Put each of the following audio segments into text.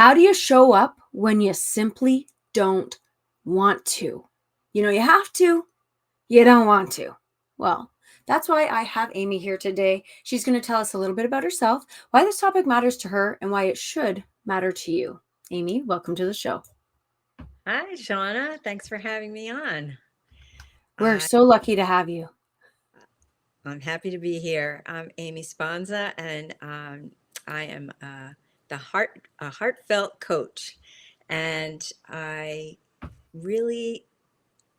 How do you show up when you simply don't want to? You have to, you don't want to. Well, that's why I have Amie here today. She's going to tell us a little bit about herself, why this topic matters to her, and why it should matter to you. Amie, welcome to the show. Hi, Shauna. Thanks for having me on. We're I, so lucky to have you. I'm happy to be here. I'm Amie Sponza, and I am a heartfelt coach. And I really,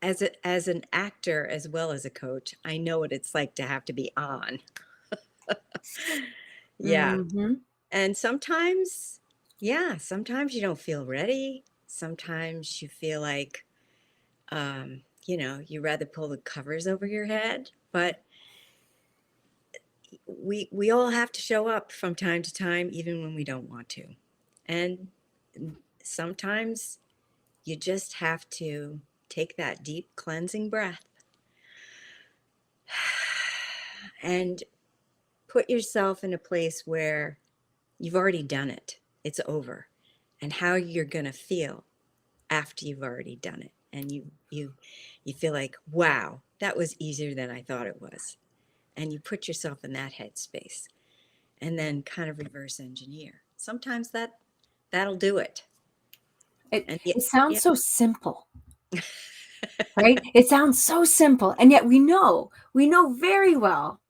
as an actor as well as a coach, I know what it's like to have to be on. Yeah, Mm-hmm. and sometimes you don't feel ready. Sometimes you feel like, you rather pull the covers over your head, but we all have to show up from time to time, even when we don't want to. And sometimes you just have to take that deep cleansing breath and put yourself in a place where you've already done it. It's over. And how you're going to feel after you've already done it. And you feel like, wow, that was easier than I thought it was. And you put yourself in that headspace and then kind of reverse engineer. Sometimes that'll do it. It, And yeah, it sounds yeah, so simple, right? It sounds so simple. And yet we know very well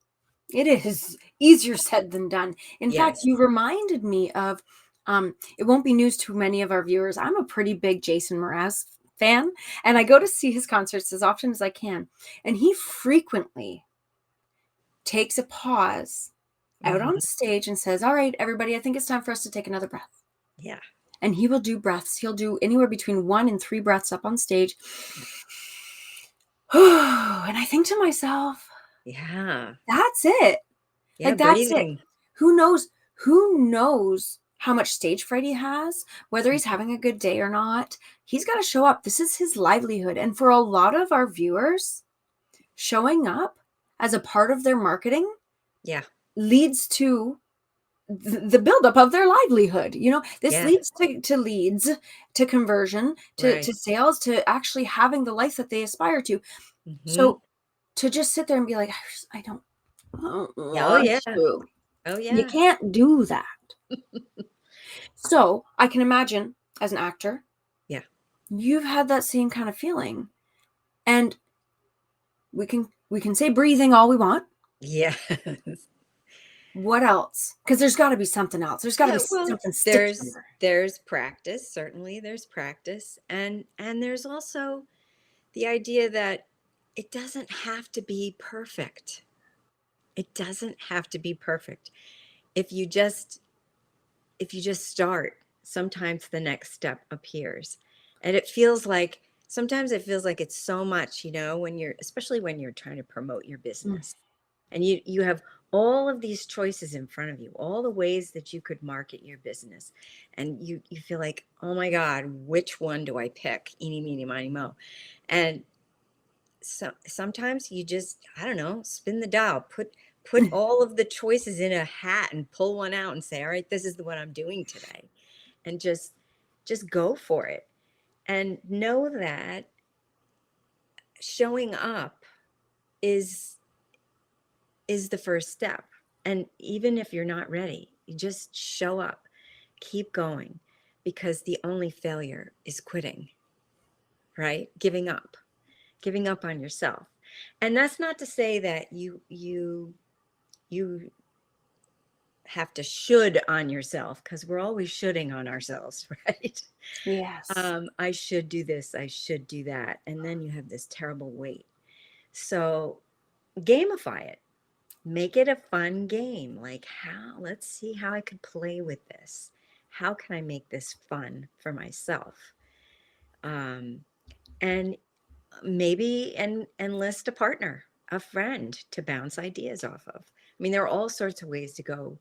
it is easier said than done. In fact, yes, you reminded me of, it won't be news to many of our viewers. I'm a pretty big Jason Mraz fan, and I go to see his concerts as often as I can. And he frequently takes a pause out on hmm, stage and says, "All right, everybody, I think it's time for us to take another breath." yeah, And he will do breaths. He'll do anywhere between 1 and 3 breaths up on stage. And I think to myself, yeah, that's it. yeah. Like, that's it. Breathing. Who knows? Who knows how much stage fright he has, whether he's having a good day or not? He's got to show up. This is his livelihood. And for a lot of our viewers, showing up as a part of their marketing Yeah, leads to the buildup of their livelihood. This yeah, leads to leads, to conversion, to right. sales, to actually having the life that they aspire to. Hmm. So to just sit there and be like, I don't Yeah, oh want yeah, to. oh You yeah, can't do that. So I can imagine, as an actor, yeah, you've had that same kind of feeling. And we can say breathing all we want. yeah. What else? Because there's got to be something else. There's got to be Yeah, well, something there's stickier. there's practice, certainly there's practice, and there's also the idea that it doesn't have to be perfect. It doesn't have to be perfect. If you just if you just start, sometimes the next step appears. And sometimes it feels like it's so much, when especially when you're trying to promote your Mm. business. And you have all of these choices in front of you, all the ways that you could market your business. And you feel like, oh my God, which one do I pick? Eeny, meeny, miny, mo. And sometimes you just, I don't know, spin the dial, put all of the choices in a hat and pull one out and say, all right, this is the one I'm doing today. And just go for it. And know that showing up is is the first step. And even if you're not ready, you just show up, keep going, because the only failure is quitting, right? Giving up on yourself. And that's not to say that you have to should on yourself, because we're always shoulding on ourselves, right? Yes. I should do this, I should do that. And then you have this terrible weight. So gamify it. Make it a fun game. Like, let's see how I could play with this. How can I make this fun for myself? Um, and maybe enlist a partner, a friend to bounce ideas off of. I mean, there are all sorts of ways to go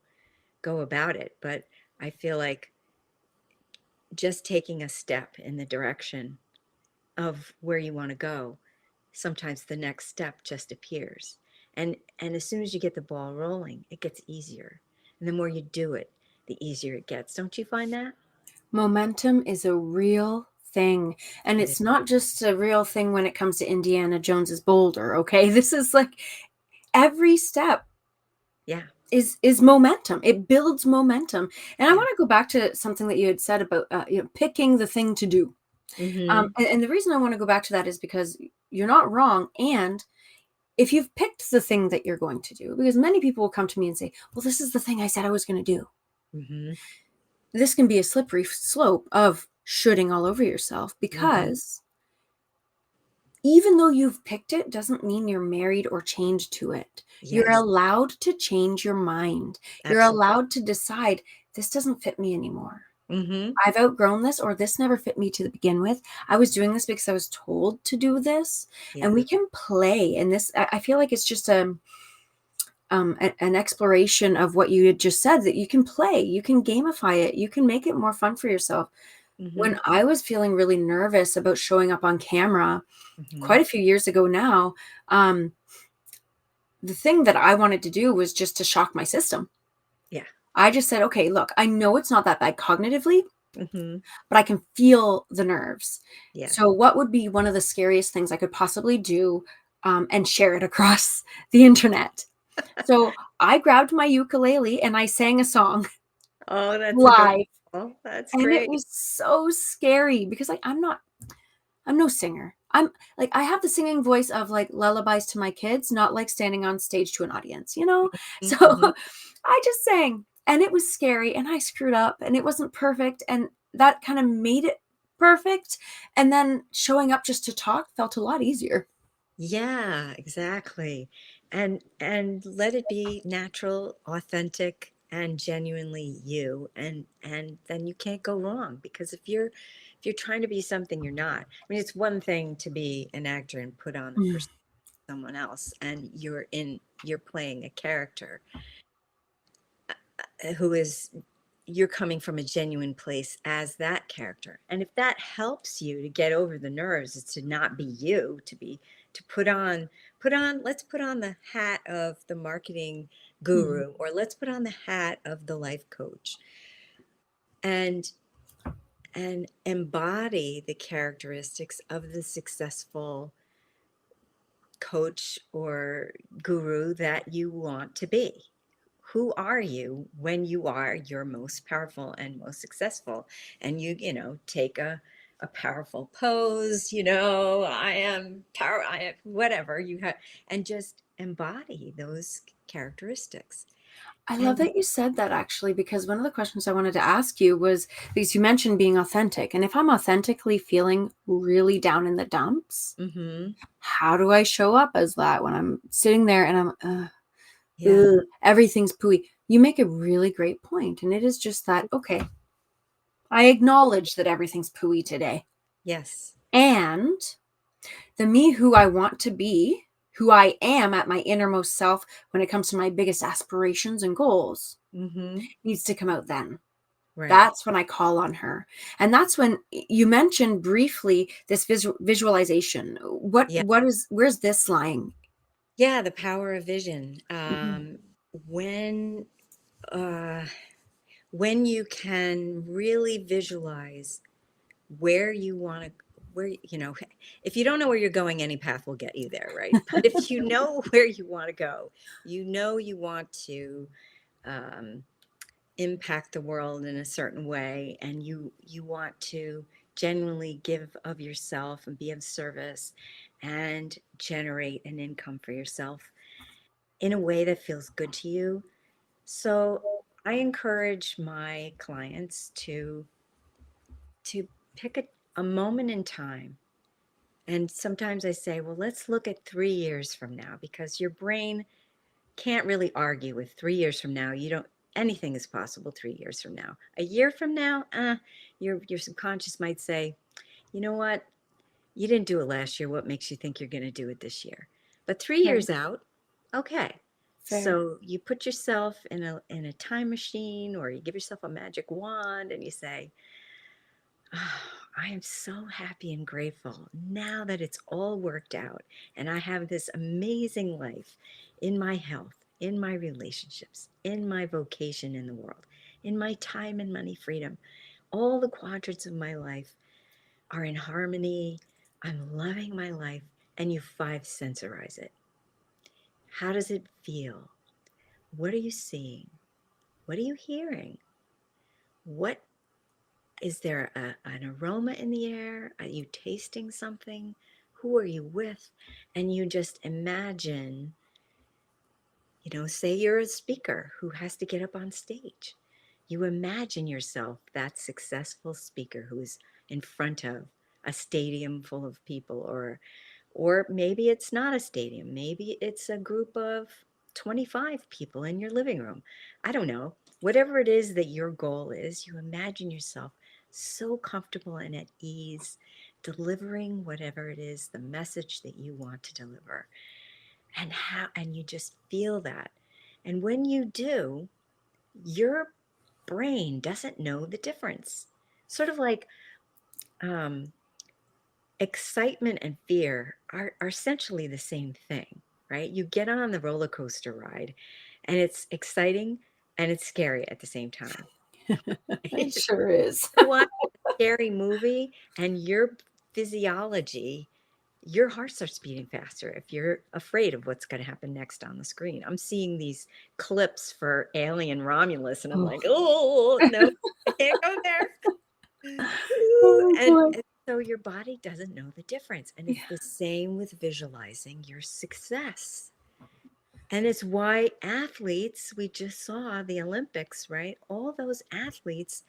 about it, but I feel like just taking a step in the direction of where you want to go, sometimes the next step just appears. And as soon as you get the ball rolling, it gets easier. And the more you do it, the easier it gets. Don't you find that? Momentum is a real thing. And It is. it's not just a real thing when it comes to Indiana Jones's boulder, okay? This is like every step Yeah. is momentum. It builds momentum. And I Yeah. want to go back to something that you had said about picking the thing to do. Mm-hmm. And the reason I want to go back to that is because you're not wrong. And if you've picked the thing that you're going to do, because many people will come to me and say, well, this is the thing I said I was going to do. Mm-hmm. This can be a slippery slope of shooting all over yourself, Mm-hmm. because even though you've picked it doesn't mean you're married or chained to it. You're Yes. allowed to change your mind. You're Absolutely. allowed to decide, this doesn't fit me anymore. Mm-hmm. I've outgrown this, or this never fit me to begin with. I was doing this because I was told to do this. Yeah. And we can play in this. I feel like it's just an exploration of what you had just said, that you can play, you can gamify it, you can make it more fun for yourself. Mm-hmm. When I was feeling really nervous about showing up on camera Mm-hmm. quite a few years ago now, um, the thing that I wanted to do was just to shock my system. Yeah. I just said, okay, look, I know it's not that bad cognitively, Mm-hmm. but I can feel the nerves. Yes. So, what would be one of the scariest things I could possibly do, and share it across the internet? So, I grabbed my ukulele and I sang a song Oh, that's live, adorable. That's and it great. was so scary because, like, I'm no singer. I'm like, I have the singing voice of like lullabies to my kids, not like standing on stage to an audience, you know? So Mm-hmm. I just sang, and it was scary, and I screwed up, and it wasn't perfect. And that kind of made it perfect. And then showing up just to talk felt a lot easier. Yeah, exactly. And let it be natural, authentic, and genuinely you. And then you can't go wrong because if you're trying to be something you're not. I mean, it's one thing to be an actor and put on a Mm. persona of someone else and you're playing a character who is you're coming from a genuine place as that character. And if that helps you to get over the nerves, is to not be you, to let's put on the hat of the marketing Mm. guru, or let's put on the hat of the life coach and embody the characteristics of the successful coach or guru that you want to be. Who are you when you are your most powerful and most successful? And take a powerful pose, I am power, I am whatever you have, and just embody those characteristics. I love And that you said that, actually, because one of the questions I wanted to ask you was, because you mentioned being authentic. And if I'm authentically feeling really down in the dumps, mm-hmm, how do I show up as that when I'm sitting there and I'm, yeah, ugh, everything's pooey? You make a really great point, and it is just that, okay, I acknowledge that everything's pooey today. yes, And the me who I want to be, who I am at my innermost self when it comes to my biggest aspirations and goals, mm-hmm, needs to come out then. right, That's when I call on her. And that's when you mentioned briefly this visualization. yeah, Where's this lying? yeah, the power of vision. Mhm. When uh when you can really visualize where you want to where if you don't know where you're going, any path will get you there, right? But if you know where you want to go, you want to um, impact the world in a certain way, and you want to genuinely give of yourself and be of service and generate an income for yourself in a way that feels good to you. So I encourage my clients to pick a moment in time. And sometimes I say, well, let's look at 3 years from now, because your brain can't really argue with 3 years from now. You don't, anything is possible 3 years from now. A year from now, your subconscious might say, you know what? You didn't do it last year. What makes you think you're going to do it this year? But three Right. years out, okay. Fair. So you put yourself in a time machine, or you give yourself a magic wand and you say, oh, I am so happy and grateful now that it's all worked out and I have this amazing life in my health, in my relationships, in my vocation in the world, in my time and money freedom. All the quadrants of my life are in harmony. I'm loving my life. And you five sensorize it. How does it feel? What are you seeing? What are you hearing? What is there an aroma in the air? Are you tasting something? Who are you with? And you just imagine, say you're a speaker who has to get up on stage. You imagine yourself that successful speaker who is in front of a stadium full of people, or maybe it's not a stadium. Maybe it's a group of 25 people in your living room. I don't know. Whatever it is that your goal is, you imagine yourself so comfortable and at ease delivering whatever it is, the message that you want to deliver. And you just feel that. And when you do, your brain doesn't know the difference. Sort of like um, excitement and fear are essentially the same thing, right? You get on the roller coaster ride and it's exciting and it's scary at the same time. It sure is. You watch a scary movie and your physiology, your heart starts beating faster if you're afraid of what's going to happen next on the screen. I'm seeing these clips for Alien Romulus and I'm Oh, like, oh, no, I can't go there. oh And, boy. and so your body doesn't know the difference. And Yeah. it's the same with visualizing your success. And it's why athletes, we just saw the Olympics, right? All those athletes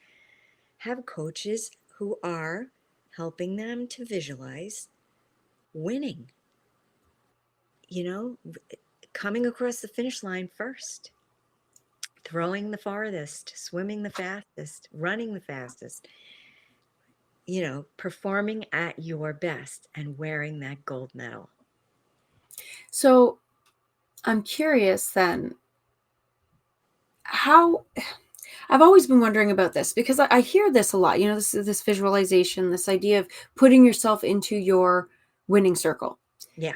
have coaches who are helping them to visualize winning, you know, coming across the finish line first, throwing the farthest, swimming the fastest, running the fastest, performing at your best and wearing that gold medal. So I'm curious then, how I've always been wondering about this because I hear this a lot, this visualization, this idea of putting yourself into your winning circle. Yeah.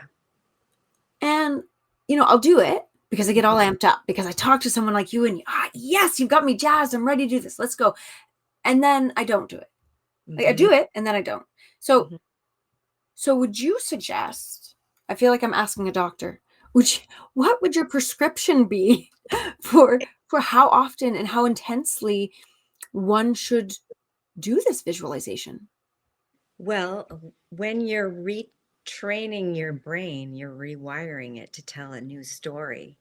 And, I'll do it because I get all Mhm. amped up because I talk to someone like you and, yes, you've got me jazzed. I'm ready to do this. Let's go. And then I don't do it. Like, I Mhm. do it and then I don't. So, Mhm. so would you suggest, I feel like I'm asking a doctor, what would your prescription be for how often and how intensely one should do this visualization? Well, when you're retraining your brain, you're rewiring it to tell a new story.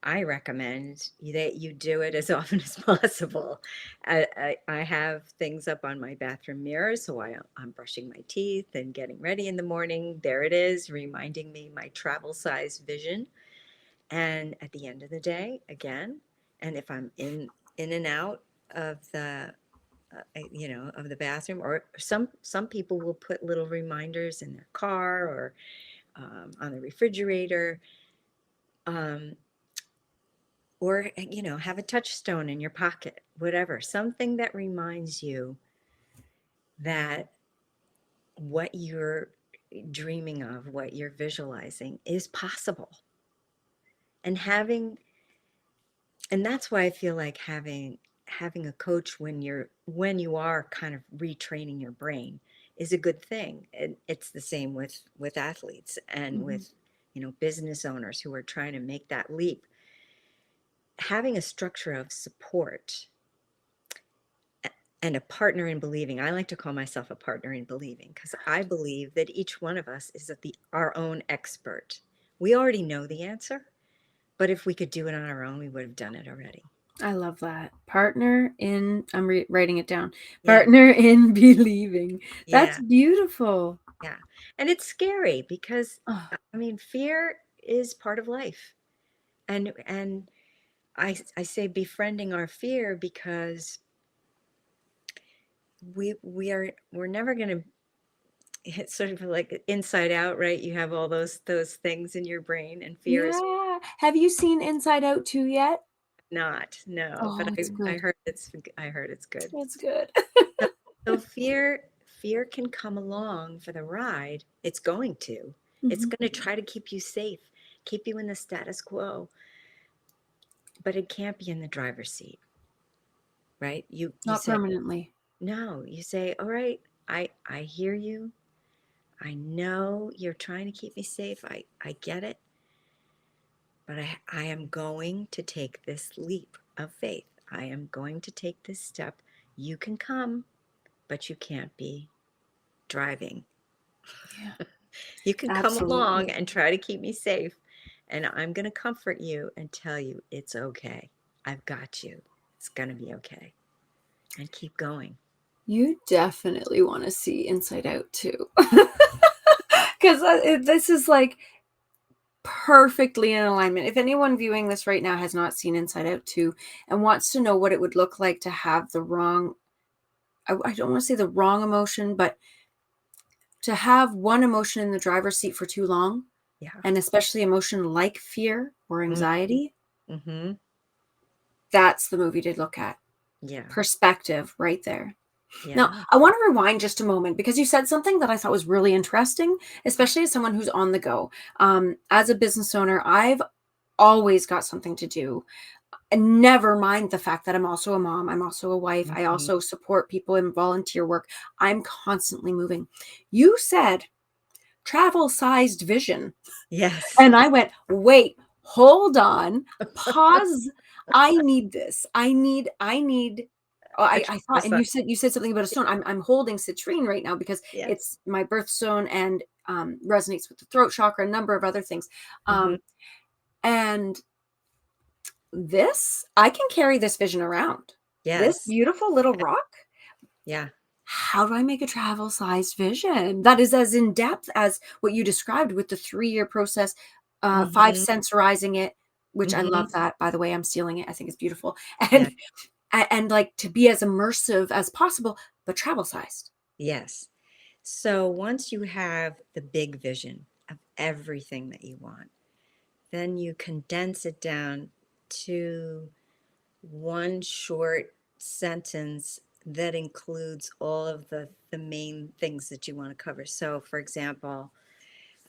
I recommend that you do it as often as possible. I have things up on my bathroom mirror, so I'm brushing my teeth and getting ready in the morning. There it is, reminding me my travel size vision. And at the end of the day, again, and if I'm in and out of the bathroom, or some people will put little reminders in their car or on the refrigerator. Um, or have a touchstone in your pocket, whatever, something that reminds you that what you're dreaming of, what you're visualizing is possible. And that's why I feel like having a coach when you are kind of retraining your brain is a good thing. And it's the same with athletes and Mhm. with business owners who are trying to make that leap. Having a structure of support and a partner in believing. I like to call myself a partner in believing because I believe that each one of us is our own expert. We already know the answer, but if we could do it on our own, we would have done it already. I love that. Partner in, I'm writing it down. Yeah, Partner in believing. That's yeah, beautiful. yeah. And it's scary because Oh, I mean, fear is part of life. And I say befriending our fear because we're never going to. It's sort of like inside out, right? You have all those things in your brain, and fear is yeah. Have you seen Inside Out 2 yet? not. No, but Oh, it's I good. heard it's good. It's good. So, so fear can come along for the ride. It's going to. It's Mhm. going to try to keep you safe, keep you in the status quo, but it can't be in the driver's seat, right? You Not said permanently. No, you say, all right, I hear you. I know you're trying to keep me safe. I get it. But I am going to take this leap of faith. I am going to take this step. You can come, but you can't be driving. Yeah, You can come along absolutely. and try to keep me safe. And I'm going to comfort you and tell you it's okay. I've got you. It's going to be okay. And keep going. You definitely want to see Inside Out too. Because this is like perfectly in alignment. If anyone viewing this right now has not seen Inside Out 2 and wants to know what it would look like to have the wrong, I don't want to say the wrong emotion, but to have one emotion in the driver's seat for too long, Yeah. and especially emotion like fear or anxiety, Mm-hmm. that's the movie to look at. Yeah. Perspective right there. Now, Yeah. I want to rewind just a moment because you said something that I thought was really interesting, especially as someone who's on the go. As a business owner, I've always got something to do. And never mind the fact that I'm also a mom. I'm also a wife. I Mm-hmm. also support people in volunteer work. I'm constantly moving. You said travel sized vision. Yes. And I went, wait, hold on, pause. I need this. I need. Oh, A I thought, and travel. you said something about a stone. I'm holding citrine right now because Yes. it's my birthstone and resonates with the throat chakra, a number of other things. Mm-hmm. And this, I can carry this vision around. This Yes. beautiful little rock. Yeah. How do I make a travel sized vision that is as in depth as what you described with the 3-year process, five Mm-hmm. sensorizing it, which I Mm-hmm. love that, by the way. I'm stealing it. I think it's beautiful. Yeah. And like to be as immersive as possible, but travel sized. Yes. So once you have the big vision of everything that you want, then you condense it down to one short sentence that includes all of the main things that you want to cover. So, for example,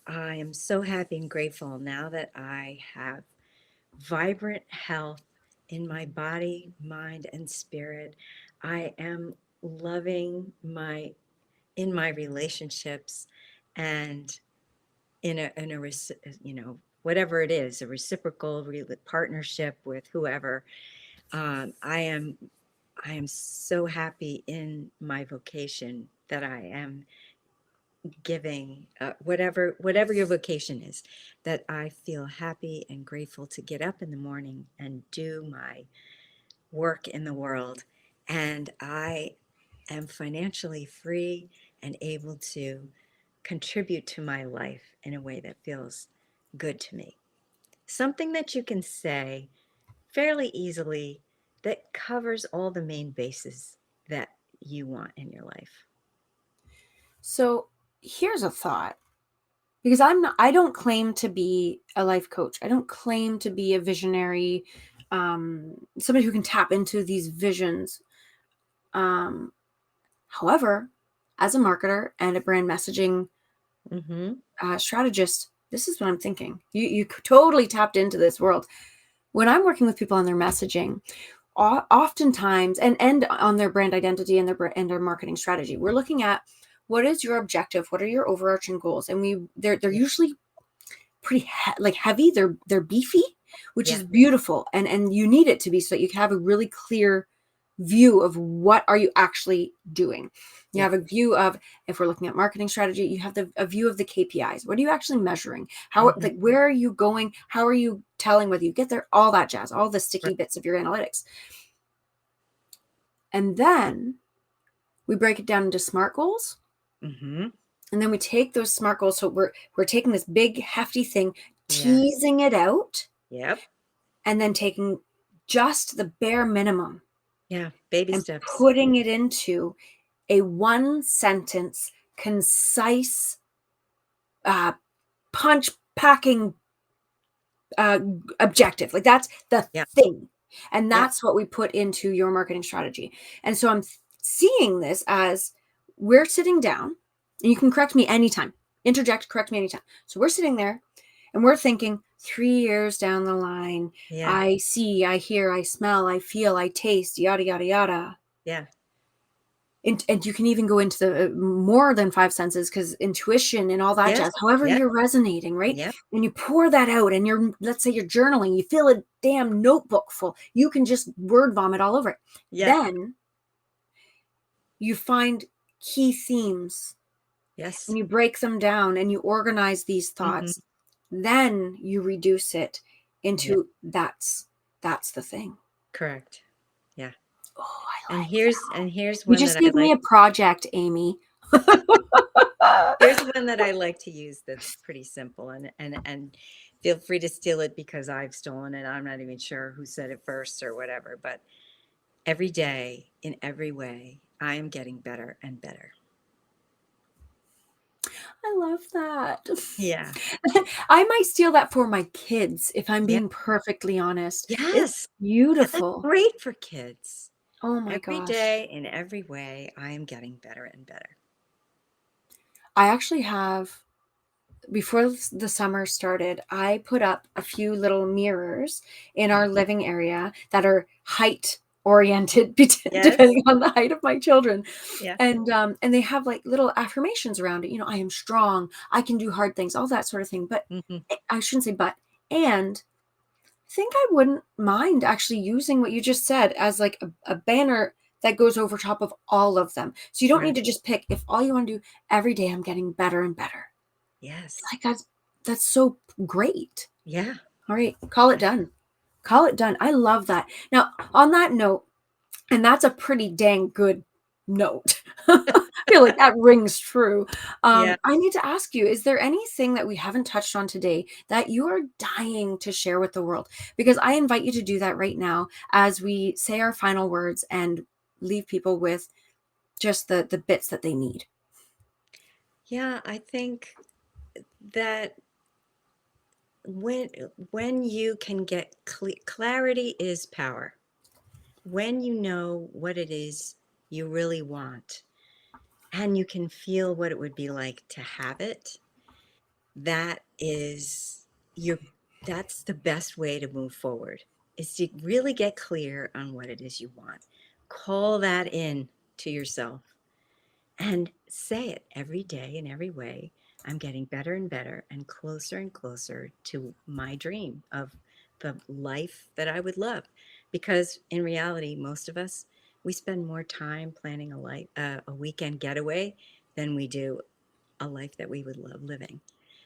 I am so happy and grateful now that I have vibrant health in my body, mind, and spirit. I am loving my in my relationships and you know, whatever it is, a reciprocal partnership with whoever. Um, i am i am so happy in my vocation that I am giving, whatever your vocation is, that I feel happy and grateful to get up in the morning and do my work in the world, and I am financially free and able to contribute to my life in a way that feels good to me. Something that you can say fairly easily that covers all the main bases that you want in your life. So here's a thought. Because I don't claim to be a life coach. I don't claim to be a visionary, somebody who can tap into these visions. Um, However, as a marketer and a brand messaging Mm-hmm. strategist, this is what I'm thinking. You totally tapped into this world. When I'm working with people on their messaging, oftentimes and on their brand identity and their marketing strategy, we're looking at what is your objective, what are your overarching goals, and they're Yeah. usually pretty like heavy. They're beefy, which Yeah. is beautiful, and you need it to be so that you can have a really clear view of what are you actually doing. You Yeah. have a view of, if we're looking at marketing strategy, you have a view of the KPIs. What are you actually measuring? How, Mm-hmm. like, where are you going? How are you telling whether you get there? All that jazz, all the Right. sticky bits of your analytics. And then we break it down into SMART goals. Mm-hmm. And then we take those SMART goals. So we're taking this big hefty thing, Yes. teasing it out, Yep. and then taking just the bare minimum Yeah. Baby and steps. putting it into a one sentence, concise, uh, punch packing objective. Like that's the Yeah. thing. And Yep. that's what we put into your marketing strategy. And so I'm seeing this as we're sitting down, and you can correct me anytime, interject, correct me anytime. So we're sitting there and we're thinking 3 years down the line, Yeah. I see, I hear, I smell, I feel, I taste, yada, yada, yada. Yeah. and you can even go into the more than five senses, because intuition and all that Yes. jazz, however Yep. you're resonating, right? Yep. And you pour that out, and let's say you're journaling, you fill a damn notebook full, you can just word vomit all over it. Yep. Then you find key themes Yes. and you break them down and you organize these Mm-hmm. thoughts. Then you reduce it Yeah. into that's the thing. Correct. Yeah. Oh, I And like that. here's You one just that I gave me like. a project, Amie. Here's one that I like to use that's pretty simple, and feel free to steal it because I've stolen it. I'm not even sure who said it first or whatever, but every day in every way, I am getting better and better. I love that. Yeah. I might steal that for my kids if I'm Yeah. being perfectly honest. It's Yes. Yeah, that's beautiful. great for kids. Oh my Every gosh. day in every way, I am getting better and better. I actually have, before the summer started, I put up a few little mirrors in our Mhm. living area that are height oriented, Yes. depending on the height of my children. Yeah. And they have like little affirmations around it. I am strong, I can do hard things, all that sort of thing. But Hmm. I shouldn't say but. And I think I wouldn't mind actually using what you just said as like a banner that goes over top of all of them. So you don't need Right. to just pick. If all you want to do every day, I'm getting better and better. Yes. Like that's so great. Yeah. All right, call it Yeah. done. Call it done. I love that. Now, on that note, and that's a pretty dang good note. I feel like that rings true. Yeah. I need to ask you, is there anything that we haven't touched on today that you are dying to share with the world? Because I invite you to do that right now as we say our final words and leave people with just the bits that they need. Yeah. I think that when when you can get clarity is power. When you know what it is you really want and you can feel what it would be like to have it, that is your that's the best way to move forward, is to really get clear on what it is you want. Call that in to yourself and say it every day in every way. I'm getting better and closer to my dream of the life that I would love. Because in reality, most of us, we spend more time planning a weekend getaway than we do a life that we would love living.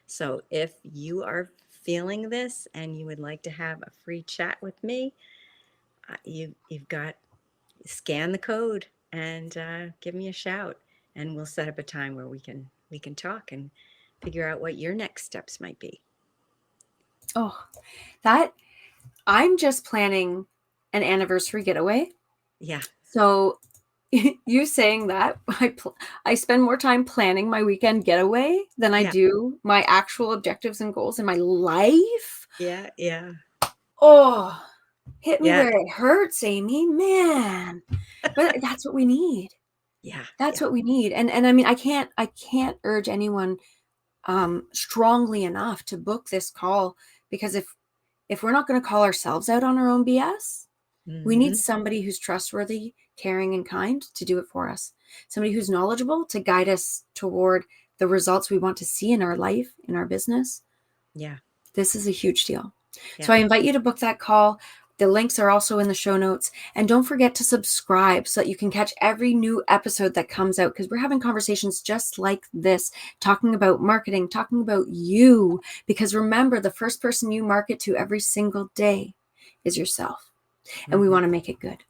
So if you are feeling this and you would like to have a free chat with me, you've got scan the code and give me a shout, and we'll set up a time where we can talk and figure out what your next steps might be. Oh, that I'm just planning an anniversary getaway. Yeah, So you saying that I spend more time planning my weekend getaway than I yeah, do my actual objectives and goals in my life. yeah, yeah, Oh, hit me yeah, where it hurts, Amie. Man. But that's what we need. yeah, That's yeah. what we need. And I mean, I can't urge anyone strongly enough to book this call, because if we're not going to call ourselves out on our own BS, we need Hmm. somebody who's trustworthy, caring, and kind to do it for us. Somebody who's knowledgeable to guide us toward the results we want to see in our life, in our business. Yeah, This is a huge deal. yeah. So I invite you to book that call. The links are also in the show notes. And don't forget to subscribe so that you can catch every new episode that comes out, because we're having conversations just like this, talking about marketing, talking about you. Because remember, the first person you market to every single day is yourself. And we Hmm. want to make it good.